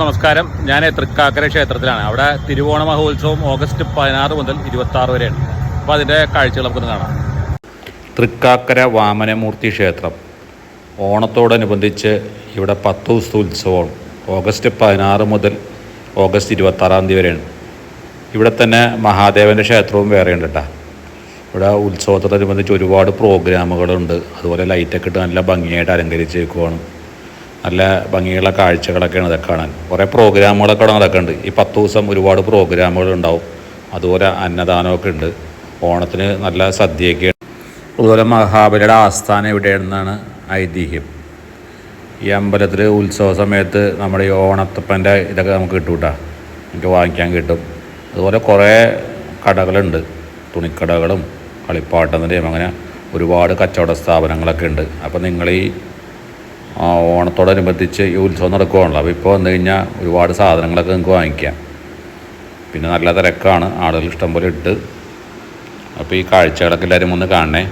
നമസ്കാരം. ഞാൻ തൃക്കാക്കര ക്ഷേത്രത്തിലാണ്. അവിടെ തിരുവോണ മഹോത്സവം ഓഗസ്റ്റ് 16 മുതൽ 26 വരെയാണ്. അപ്പോൾ അതിൻ്റെ കാഴ്ചകൾ നമുക്കൊന്ന് കാണാം. തൃക്കാക്കര വാമനമൂർത്തി ക്ഷേത്രം ഓണത്തോടനുബന്ധിച്ച് ഇവിടെ 10 ദിവസത്തെ ഉത്സവം ഓഗസ്റ്റ് 16 മുതൽ ഓഗസ്റ്റ് 26 വരെയാണ്. ഇവിടെ തന്നെ മഹാദേവൻ്റെ ക്ഷേത്രവും വേറെ ഉണ്ട് കേട്ടോ. ഇവിടെ ഉത്സവത്തോടനുബന്ധിച്ച് ഒരുപാട് പ്രോഗ്രാമുകളുണ്ട്. അതുപോലെ ലൈറ്റൊക്കെ ഇട്ട് നല്ല ഭംഗിയായിട്ട് അലങ്കരിച്ചേക്കുവാണ്. നല്ല ഭംഗിയുള്ള കാഴ്ചകളൊക്കെയാണ് ഇതൊക്കെ കാണാൻ. കുറേ പ്രോഗ്രാമുകളൊക്കെ അവിടെ നടക്കുന്നുണ്ട്. ഈ 10 ദിവസം ഒരുപാട് പ്രോഗ്രാമുകൾ ഉണ്ടാവും. അതുപോലെ അന്നദാനമൊക്കെ ഉണ്ട്. ഓണത്തിന് നല്ല സദ്യയൊക്കെ. അതുപോലെ മഹാബലിയുടെ ആസ്ഥാനം ഇവിടെയാണെന്നാണ് ഐതിഹ്യം. ഈ അമ്പലത്തിൽ ഉത്സവ സമയത്ത് നമ്മുടെ ഈ ഓണത്തപ്പൻ്റെ ഇതൊക്കെ നമുക്ക് കിട്ടും കേട്ടോ. നമുക്ക് വാങ്ങിക്കാൻ കിട്ടും. അതുപോലെ കുറേ കടകളുണ്ട്. തുണിക്കടകളും കളിപ്പാട്ടത്തിൻ്റെയും അങ്ങനെ ഒരുപാട് കച്ചവട സ്ഥാപനങ്ങളൊക്കെ ഉണ്ട്. അപ്പോൾ നിങ്ങൾ ഈ ഓണത്തോടനുബന്ധിച്ച് ഈ ഉത്സവം നടക്കുകയാണല്ലോ. അപ്പോൾ ഇപ്പോൾ വന്നു കഴിഞ്ഞാൽ ഒരുപാട് സാധനങ്ങളൊക്കെ നിങ്ങൾക്ക് വാങ്ങിക്കാം. പിന്നെ നല്ല തിരക്കാണ്, ആളുകൾ ഇഷ്ടംപോലെ ഇട്ട്. അപ്പോൾ ഈ കാഴ്ചകളൊക്കെ എല്ലാവരും ഒന്ന് കാണണേ.